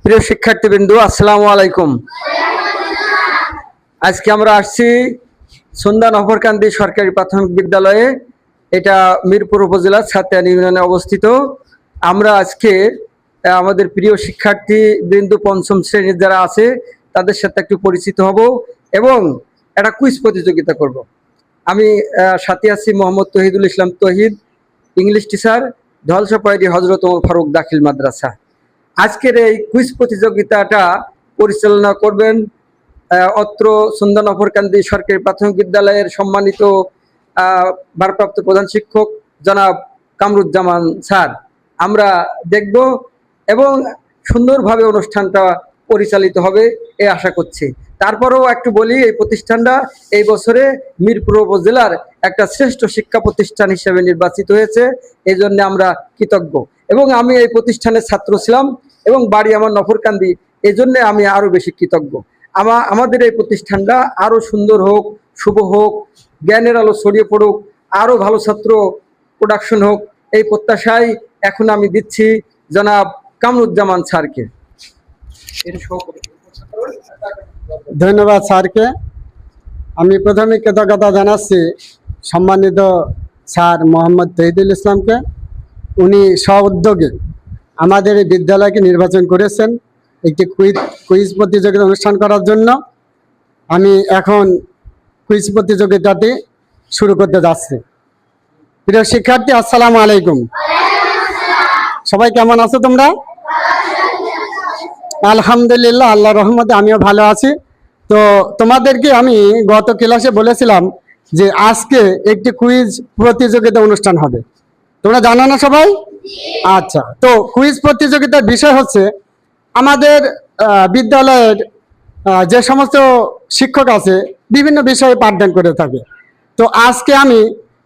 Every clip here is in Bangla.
প্রিয় শিক্ষার্থীবৃন্দ, আসসালামু আলাইকুম। আজকে আমরা আসছি সন্ধ্যা নফরকান্দি সরকারি প্রাথমিক বিদ্যালয়ে। এটা মিরপুর উপজেলার ছাতিয়ান ইউনিয়নে অবস্থিত। আমরা আজকে আমাদের প্রিয় শিক্ষার্থী বৃন্দ পঞ্চম শ্রেণীর যারা আছে তাদের সাথে একটু পরিচিত হব এবং একটা কুইজ প্রতিযোগিতা করব। আমি সাথে আছি মোহাম্মদ তহিদুল ইসলাম তহিদ, ইংলিশ টিচার, ধলসাপাইড়ি হজরত ওমর ফারুক দাখিল মাদ্রাসা। আজকের এই কুইজ প্রতিযোগিতাটা পরিচালনা করবেন অত্র সন্ধ্যা নফরকান্দি সরকারি প্রাথমিক বিদ্যালয়ের সম্মানিত ভারপ্রাপ্ত প্রধান শিক্ষক জনাব কামরুজ্জামান স্যার। আমরা দেখব এবং সুন্দরভাবে অনুষ্ঠানটা পরিচালিত হবে এই আশা করছি। তারপরেও একটু বলি, এই প্রতিষ্ঠানটা এই বছরে মিরপুর উপজেলার একটা শ্রেষ্ঠ শিক্ষা প্রতিষ্ঠান হিসেবে নির্বাচিত হয়েছে, এই জন্য আমরা কৃতজ্ঞ। এবং আমি এই প্রতিষ্ঠানের ছাত্র ছিলাম এবং বাড়ি আমার নফরকান্দি, এই জন্য আমি আরও বেশি কৃতজ্ঞ। আমাদের এই প্রতিষ্ঠানটা আরও সুন্দর হোক, শুভ হোক, জ্ঞানের আলো ছড়িয়ে পড়ুক, আরও ভালো ছাত্র প্রোডাকশন হোক, এই প্রত্যাশায় এখন আমি দিচ্ছি জনাব কামরুজ্জামান স্যারকে। ধন্যবাদ স্যারকে। আমি প্রথমে কৃতজ্ঞতা জানাচ্ছি সম্মানিত স্যার মোহাম্মদ তহিদুল ইসলামকে। উনি স্ব-উদ্যোগে আমাদের এই বিদ্যালয়কে নির্বাচন করেছেন একটি কুইজ প্রতিযোগিতা অনুষ্ঠান করার জন্য। আমি এখন কুইজ প্রতিযোগিতাটি শুরু করতে যাচ্ছি। প্রিয় শিক্ষার্থী, আসসালামু আলাইকুম। সবাই কেমন আছো তোমরা? আলহামদুলিল্লাহ, আল্লাহর রহমতে আমিও ভালো আছি। তো তোমাদেরকে আমি গত ক্লাসে বলেছিলাম যে আজকে একটি কুইজ প্রতিযোগিতা অনুষ্ঠান হবে। তোমরা জানো না সবাই? আচ্ছা, তো কুইজ প্রতিযোগিতার বিষয় হচ্ছে আমাদের বিদ্যালয়ের যে সমস্ত শিক্ষক আছে বিভিন্ন বিষয়ে পাঠদান করে থাকে। তো আজকে আমি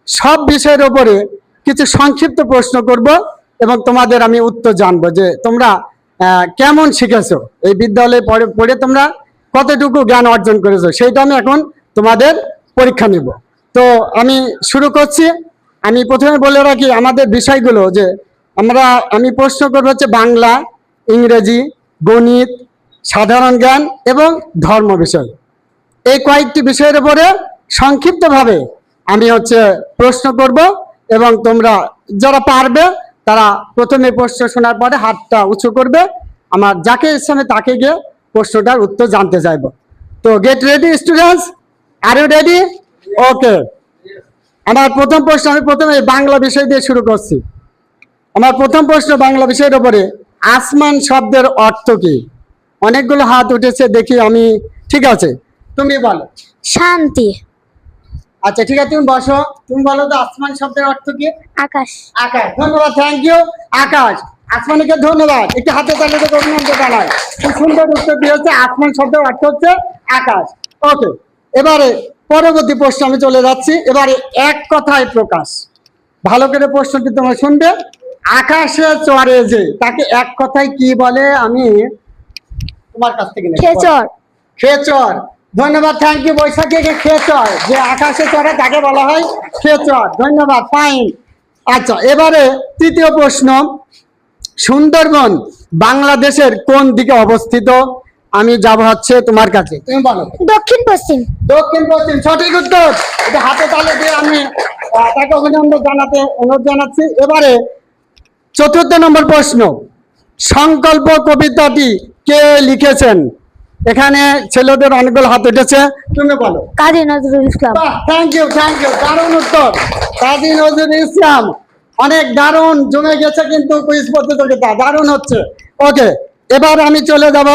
সব বিষয়ের ওপরে কিছু সংক্ষিপ্ত প্রশ্ন করব এবং তোমাদের আমি উত্তর জানবো যে তোমরা কেমন শিখেছো, এই বিদ্যালয়ে পড়ে তোমরা কতটুকু জ্ঞান অর্জন করেছো, সেইটা আমি এখন তোমাদের পরীক্ষা নিব। তো আমি শুরু করছি। আমি প্রথমে বলে রাখি আমাদের বিষয়গুলো যে আমি প্রশ্ন করবো হচ্ছে বাংলা, ইংরেজি, গণিত, সাধারণ জ্ঞান এবং ধর্ম বিষয়। এই কয়েকটি বিষয়ের উপরে সংক্ষিপ্তভাবে আমি প্রশ্ন করব এবং তোমরা যারা পারবে তারা প্রথমে প্রশ্ন শোনার পরে হাতটা উঁচু করবে। আমার যাকে ইচ্ছা তাকে গিয়ে প্রশ্নটার উত্তর জানতে চাইব। তো get ready students, are you ready? Okay. আমার প্রথম প্রশ্ন, আমি প্রথমে বাংলা বিষয় দিয়ে শুরু করছি। আমার প্রথম প্রশ্ন বাংলা বিষয়ের উপরে, আসমান শব্দের অর্থ কি? অনেকগুলো হাত উঠেছে দেখি আমি। ঠিক আছে, তুমি বলো। শান্তি। আচ্ছা ঠিক আছে, তুমি বসো। তুমি বলো তো আসমান শব্দের অর্থ কি? আকাশ। আকাশ। ধন্যবাদ, থ্যাংক ইউ। আকাশ, আসমানকে ধন্যবাদ। একটু হাতে তালে অভিনন্দন জানাই। খুব সুন্দর উত্তর দিয়েছে। আসমান শব্দের অর্থ হচ্ছে আকাশ। ওকে, এবারে পরবর্তী প্রশ্ন আমি চলে যাচ্ছি। এবারে এক কথায় প্রকাশ। ভালো করে প্রশ্নটি তোমরা শুনবে। আকাশে চড়ে যে, তাকে এক কথায় কি বলে? আমি তোমার কাছ থেকে খেচর। খেচর। ধন্যবাদ, থ্যাংক ইউ বৈশাখীকে। খেচর, যে আকাশে চড়ে তাকে বলা হয় খেচর। ধন্যবাদ, ফাইন। আচ্ছা, এবারে তৃতীয় প্রশ্ন, সুন্দরবন বাংলাদেশের কোন দিকে অবস্থিত? আমি যাব তোমার কাছে, তুমি বলো। দক্ষিণ পশ্চিম। দক্ষিণ পশ্চিম, সঠিক উত্তর। এটা হাতে তালে দিয়ে আমি তাকে অভিনন্দন জানাতে অনুরোধ জানাচ্ছি। এবারে চতুর্থ নম্বর প্রশ্ন, সংকল্প কবিতাটি কে লিখেছেন? এখানে ছেলেদের অনেকগুলো হাত উঠেছে, তুমি বলো। Kazi Nazrul Islam. Thank you, thank you, দারুণ উত্তর। কাজী নজরুল ইসলাম। অনেক দারুণ জমে গেছে কিন্তু কুইজ প্রতিযোগিতা, দারুণ হচ্ছে। ওকে, এবার আমি চলে যাব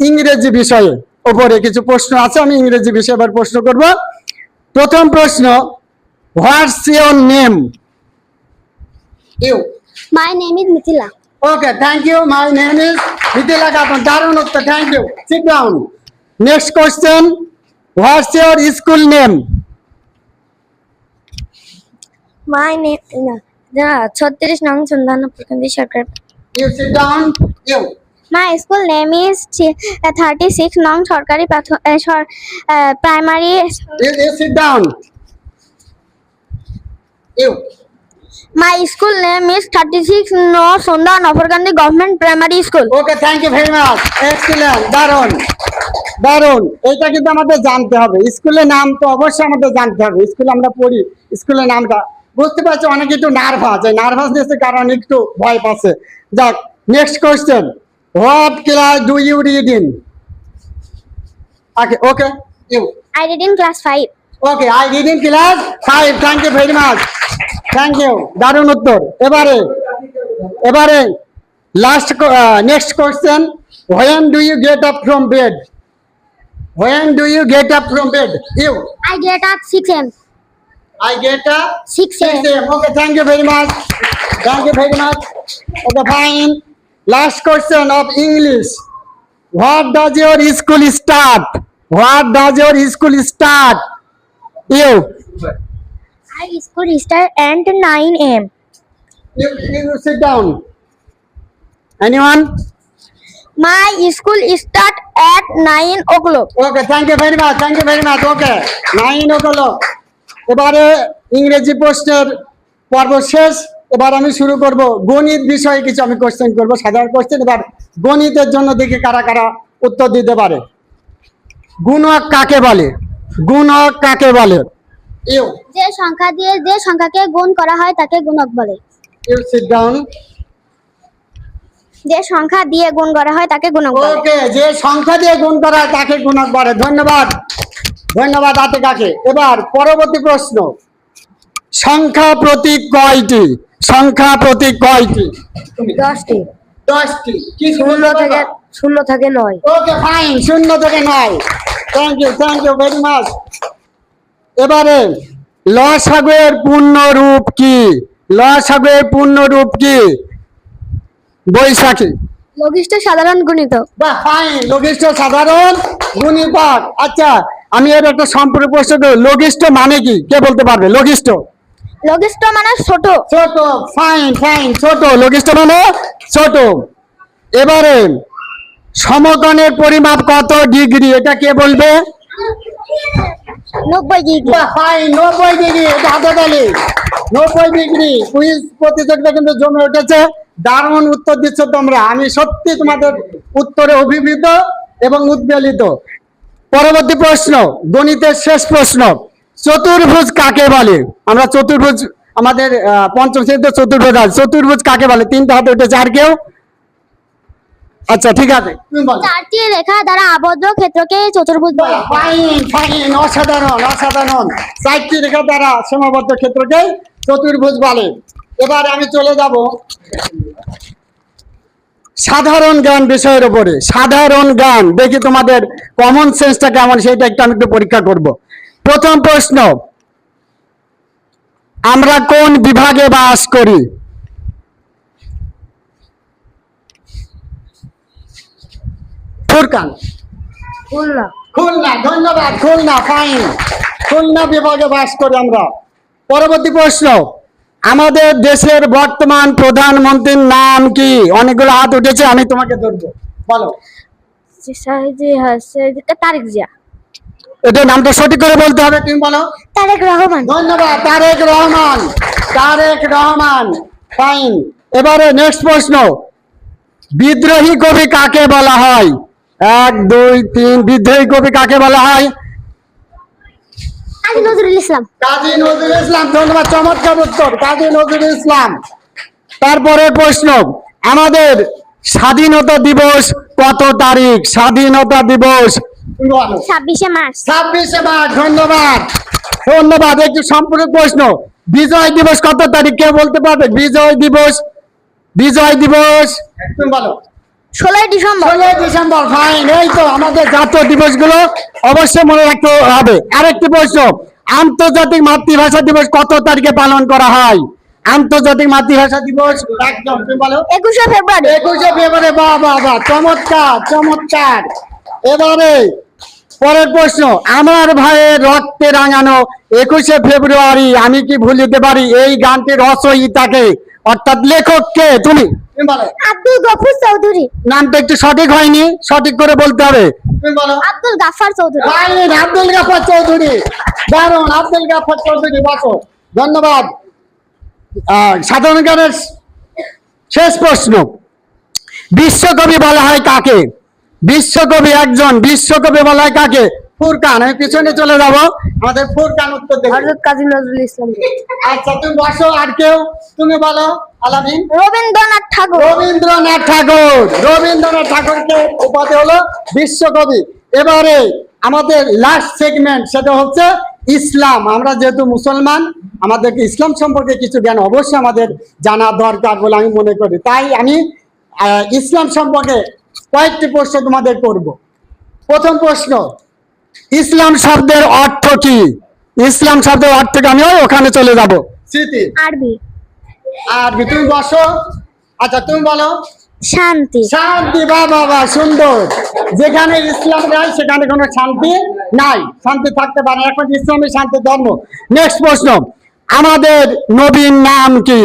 ইংরেজি বিষয়ে উপরে কিছু প্রশ্ন আছে। আমি ইংরেজি বিষয়ে এবার প্রশ্ন করব। প্রথম প্রশ্ন, what's your name? You. My name is Mithila. Okay, thank you. My name is Mithila Khatun. Darun uttor. Thank you. Sit down. Next question. What's your school name? My name 36 নং সন্ধ্যা নফরকান্দি সরকার। You sit down. You. My school name is 36 নং সরকারি primary. You sit down. You. My school name is 36 No Sondha Nafar Gandhi Government Primary School. Okay, thank you very much, excellent, দারুণ দারুণ। এটা কিন্তু আমাদের জানতে হবে, স্কুলের নাম তো অবশ্যই আমাদের জানতে হবে, স্কুলে আমরা পড়ি, স্কুলের নামটা বুঝতে পারছি। অনেকে একটু নার্ভাস, এই নার্ভাসনেসের কারণে একটু ভয় পাচ্ছে। যাক, next question, what class do you read in? Okay okay, you I read in class 5. Okay, I read in class 5, thank you very much, thank you, দারুণ উত্তর। এবারে last next question, when do you get up from bed? When do you get up from bed? You. I get up 6 a.m. I get up 6 a.m. 6 a.m. Okay, thank you very much. Thank you very much. Okay, fine. Last question of English. What does your school start? What does your school start? You. I school start at 9 a.m. You sit down. Anyone? My school start at 9 o'clock. Okay, thank you very much. Thank you very much. Okay, 9 o'clock. এবারে ইংরেজি প্রশ্নের পর্ব শেষ। এবার আমি শুরু করব গণিত বিষয়ে কিছু আমি কোশ্চেন করব, সাধারণ কোশ্চেন। এবার গণিতের জন্য দেখি কারা কারা উত্তর দিতে পারে। গুণক কাকে বলে? গুণক কাকে বলে? ইউ যে সংখ্যা দিয়ে যে সংখ্যাকে গুণ করা হয় তাকে গুণক বলে। You sit down. যে সংখ্যা দিয়ে গুণ করা হয় তাকে গুণক বলে। ওকে, যে সংখ্যা দিয়ে গুণ করা হয় তাকে গুণক বলে। ধন্যবাদ, ধন্যবাদ আতিকাকে। এবার পরবর্তী প্রশ্ন, সংখ্যা প্রতীক কয়টি? সংখ্যা প্রতীক কয়টি? 10টি। 10টি। কি 0 থেকে 9। ওকে, ফাইন, 0 থেকে 9। Thank you very much. এবারে লসাগু এর পূর্ণ রূপ কি? লসাগু এর পূর্ণ রূপ কি? বৈশাখী। লঘিষ্ঠ সাধারণ গুণিতক। বাহ, ফাইন, লঘিষ্ঠ সাধারণ গুণিতক। আচ্ছা, আমি এর একটা সম্পূর্ণ প্রশ্ন দেব, লঘিষ্ঠ মানে কি? কে বলতে পারবে? লঘিষ্ঠ লঘিষ্ঠ মানে ছোট। ছোট, ফাইন ফাইন, ছোট, লঘিষ্ঠ মানে ছোট। এবারে সমকোণের পরিমাপ কত ডিগ্রি? এটা কে বলবে? 90 ডিগ্রি। Fine, 90 degree. এটা হাতে তালি, 90 ডিগ্রি। কুইজ প্রতিযোগিতা কিন্তু জমে উঠেছে, দারুণ উত্তর দিচ্ছ তোমরা। আমি সত্যি তোমাদের উত্তরে অভিভূত এবং উদ্বেলিত। পরবর্তী প্রশ্ন, গণিতের শেষ প্রশ্ন, চতুর্ভুজ কাকে বলে? আমরা চতুর্ভুজ, আমাদের পঞ্চম শ্রেণীতে চতুর্ভুজ আছে। চতুর্ভুজ কাকে বলে? 3টা হাতে উঠেছে, আর কেউ? আচ্ছা, ঠিক আছে, তুমি বলো। 4টি রেখা দ্বারা আবদ্ধ ক্ষেত্রকে চতুর্ভুজ বলে। ফাইন ফাইন, অসাধারণ অসাধারণ। 4টি রেখা দ্বারা সীমাবদ্ধ ক্ষেত্রকে চতুর্ভুজ বলে। এবার আমি চলে যাব সাধারণ জ্ঞান বিষয়ের উপরে। সাধারণ জ্ঞান, দেখি তোমাদের কমন সেন্সটা কেমন, সেটা একটু আমি একটু পরীক্ষা করব। প্রথম প্রশ্ন, আমরা কোন বিভাগে বাস করি? ফুরকান। খুলনা। খুলনা, ধন্যবাদ, খুলনা, ফাইন, খুলনা বিভাগে বাস করি আমরা। পরবর্তী প্রশ্ন, আমাদের দেশের বর্তমান প্রধানমন্ত্রীর নাম কি? অনেকগুলো হাত উঠেছে, আমি তোমাকে ধরবো, বলো। তারেক জিয়া। এটা নামটা সঠিক করে বলতে হবে, তুমি বলো। তারেক রহমান। ধন্যবাদ, তারেক রহমান, তারেক রহমান, ফাইন। এবারে নেক্সট প্রশ্ন, বিদ্রোহী কবি কাকে বলা হয়? 1 2 3, বিদ্রোহী কবি কাকে বলা হয়? কাজী নজরুল ইসলাম। কাজী নজরুল ইসলাম, ধন্যবাদ, চমৎকার উত্তর, কাজী নজরুল ইসলাম। তারপরে প্রশ্ন, আমাদের স্বাধীনতা দিবস কত তারিখ? স্বাধীনতা দিবস 26শে মার্চ। 26শে মার্চ, ধন্যবাদ, ধন্যবাদ। একটু সম্পূর্ণ প্রশ্ন, বিজয় দিবস কত তারিখ? কে বলতে পারবে? বিজয় দিবস, বিজয় দিবস তুমি বলো। 16 ডিসেম্বর। 16 December, fine. এই তো আমাদের জাতীয় দিবসগুলো অবশ্যই মনে রাখতে হবে। আরেকটি প্রশ্ন, আন্তর্জাতিক মাতৃভাষা দিবস কত তারিখে পালন করা হয়? আন্তর্জাতিক মাতৃভাষা দিবস একদম, তুমি বলো। 21শে ফেব্রুয়ারি। 21শে ফেব্রুয়ারি, বাহ বাহ বাহ, চমৎকার চমৎকার। এবারে পরের প্রশ্ন, আমার ভাইয়ের রক্তে রাঙানো 21শে ফেব্রুয়ারি আমি কি ভুলিতে পারি? এই গানটির রচয়িতাকে, অর্থাৎ লেখককে? তুমি বলো। আব্দুল গফুর চৌধুরী। নামটা একটু সঠিক হয়নি, সঠিক করে বলতে হবে, তুমি বলো। আব্দুল গাফফার চৌধুরী। ফাইন, আব্দুল গাফফার চৌধুরী, দারুণ, আব্দুল গাফফার চৌধুরী, বাসো, ধন্যবাদ। সাধারণ জ্ঞানের শেষ প্রশ্ন, বিশ্বকবি বলা হয় কাকে? বিশ্বকবি, একজন বিশ্বকবি বলা হয় কাকে? ফুরকান। আমি পিছনে চলে যাব, আমাদের ফুরকান উত্তর দেবে। হযরত কাজী নজরুল ইসলাম। আচ্ছা তুমি বসো, আর কেউ? তুমি বলো। আলামিন। রবীন্দ্রনাথ ঠাকুর। রবীন্দ্রনাথ ঠাকুর। রবীন্দ্রনাথ ঠাকুরকে উপাধি হলো বিশ্বকবি। এবারে আমাদের লাস্ট সেগমেন্ট, সেটা হচ্ছে ইসলাম। আমরা যেহেতু মুসলমান, আমাদেরকে ইসলাম সম্পর্কে কিছু জ্ঞান অবশ্যই আমাদের জানা দরকার বলে আমি মনে করি। তাই আমি ইসলাম সম্পর্কে কয়েকটি প্রশ্ন তোমাদের করব। প্রথম প্রশ্ন, ইসলাম শব্দের অর্থ কি? ইসলাম শব্দের অর্থ কি? আমি ওখানে চলে যাব। স্মৃতি। আরবি। আরবি। তুমি বসো। আচ্ছা তুমি বলো। শান্তি। শান্তি। বাবা সুন্দর। যেখানে ইসলাম নাই সেখানে কোনো শান্তি নাই, শান্তি থাকতে পারে না। এখন ইসলামী শান্তি ধর্ম। নেক্সট প্রশ্ন, আমাদের নবীর নাম কি?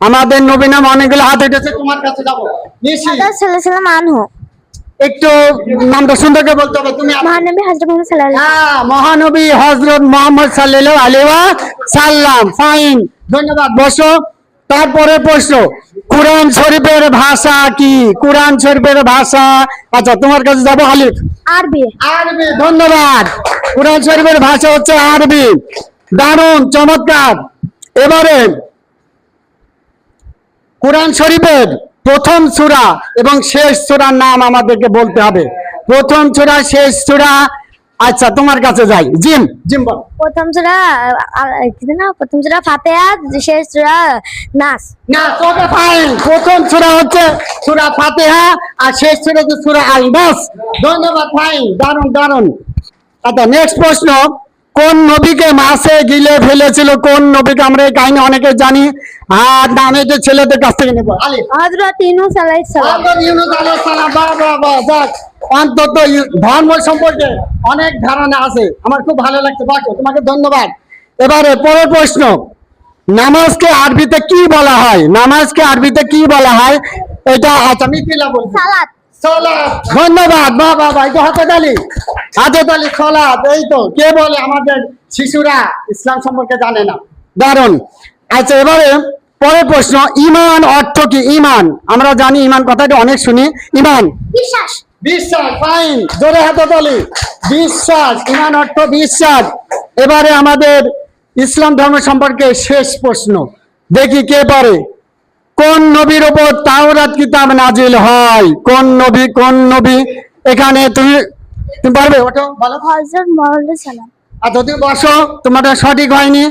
আমাদের নবীর নাম অনেকগুলো হাত উঠেছে, তোমার কাছে যাবো। নিশি, হযরত সাল্লাল্লাহু আনহু। একটু নামটা সুন্দর করে বলতে হবে। তুমি মহানবী হযরত মুহাম্মদ সাল্লাল্লাহু আলাইহি হ্যাঁ, মহানবী হযরত মুহাম্মদ সাল্লাল্লাহু আলাইহি সাল্লাম। ফাইন, ধন্যবাদ। বসো। তারপরে প্রশ্ন, কুরআন শরীফের ভাষা কি? কুরআন শরীফের ভাষা, আচ্ছা তোমার কাছে যাবো। আলিফ। আরবি। আরবি। ধন্যবাদ। কুরআন শরীফের ভাষা হচ্ছে আরবি। দারুণ, চমৎকার। এবারে কুরআন শরীফের প্রথম সূরা এবং শেষ সূরার নাম আমাদেরকে বলতে হবে। প্রথম সূরা, শেষ সূরা। আচ্ছা তোমার কাছে যাই। জিম, জিম বল। প্রথম সূরা কি না? প্রথম সূরা ফাতিহা, শেষ সূরা নাস। না, তবে ফাইন। প্রথম সূরা হচ্ছে সূরা ফাতিহা আর শেষ সূরা হচ্ছে সূরা আল নাস। ধন্যবাদ, ফাইন, দারুণ দারুণ। আচ্ছা নেক্সট প্রশ্ন, কোন নবীকে মাছে গিলে ফেলেছিল? কোন নবীকে? আমরা এই কাহিনী অনেকে জানি, আর নাম এটা ছেলেদের কাছ থেকে নেবো। আলিফ। হযরত ইউনূস আলাইহিস সালাম। হযরত ইউনূস আলাইহিস সালাম। বাহ, যাক, অন্তত ধর্ম সম্পর্কে অনেক ধারণা আছে, আমার খুব ভালো লাগছে। বাহ, তোমাকে ধন্যবাদ। এবারে পরের প্রশ্ন, নামাজকে আরবিতে কি বলা হয়? নামাজকে আরবিতে কি বলা হয়? এটা আচ্ছা মিথিলা বলছি। সালাত। সালাত। ধন্যবাদ। বাহ, এই তো হাতে তালি, হাতে তালি। সালাত, এই তো কে বলে? আমাদের শিশুরা ইসলাম সম্পর্কে জানে না। দারুণ। আচ্ছা এবারে পরের প্রশ্ন, ইমান অর্থ কি? ইমান, আমরা জানি ইমান কথাটি অনেক শুনি। ইমান বিশ্বাস। বিশ্বাস। ফাইন, জোরে হাতে তালি। বিশ্বাস, ইমান অর্থ বিশ্বাস। এবারে আমাদের ইসলাম ধর্ম সম্পর্কে শেষ প্রশ্ন, দেখি কে পারে। কোন নবীর উপর তাওরাত কিতাব নাজিল হয়? কোন নবী? কোন নবী? এখানে তুমি তুমি পারবে? ওঠো, বলো। হযরত মুহাম্মদ সাল্লাম। আচ্ছা তুমি বসো, তোমারটা সঠিক হয়নি।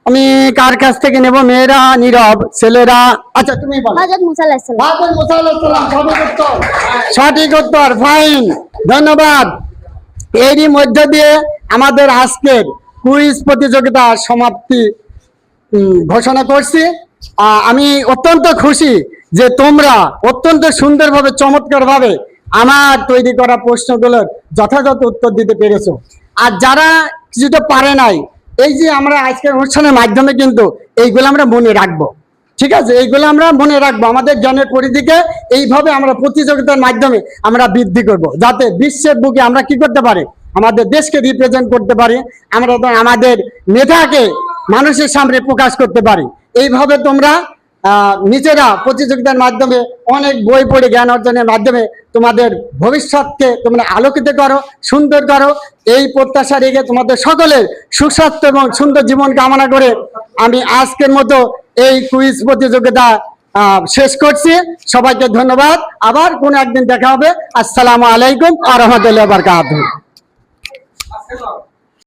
আমি কার কাছ থেকে নেব? মেয়েরা নীরব, ছেলেরা। আচ্ছা তুমি বলো। হযরত মুসা আলাইহিস সালাম। হযরত মুসা আলাইহিস সালাম। সঠিক উত্তর। সঠিক উত্তর। ফাইন, ধন্যবাদ। এরই মধ্য দিয়ে আমাদের আজকের কুইজ প্রতিযোগিতা সমাপ্তি ঘোষণা করছি। আমি অত্যন্ত খুশি যে তোমরা অত্যন্ত সুন্দরভাবে, চমৎকারভাবে আমার তৈরি করা প্রশ্নগুলোর যথাযথ উত্তর দিতে পেরেছো। আর যারা কিছুটা পারে নাই, এই যে আমরা আজকের অনুষ্ঠানের মাধ্যমে কিন্তু এইগুলো আমরা মনে রাখবো। ঠিক আছে, এইগুলো আমরা মনে রাখবো। আমাদের জ্ঞানের পরিধিকে এইভাবে আমরা প্রতিযোগিতার মাধ্যমে আমরা বৃদ্ধি করব, যাতে বিশ্বের বুকে আমরা কি করতে পারি? আমাদের দেশকে রিপ্রেজেন্ট করতে পারি, আমরা আমাদের মেধাকে মানুষের সামনে প্রকাশ করতে পারি। এইভাবে তোমরা নিজেরা প্রতিযোগিতার মাধ্যমে অনেক বই পড়ে জ্ঞান অর্জনের মাধ্যমে তোমাদের ভবিষ্যৎকে তোমরা আলোকিত করো, সুন্দর করো। এই প্রত্যাশা রেখে তোমাদের সকলের সুস্বাস্থ্য এবং সুন্দর জীবন কামনা করে আমি আজকের মতো এই কুইজ প্রতিযোগিতা শেষ করছি। সবাইকে ধন্যবাদ। আবার কোনো একদিন দেখা হবে। আসসালামু আলাইকুম ওয়া রাহমাতুল্লাহি ওয়া বারাকাতুহু।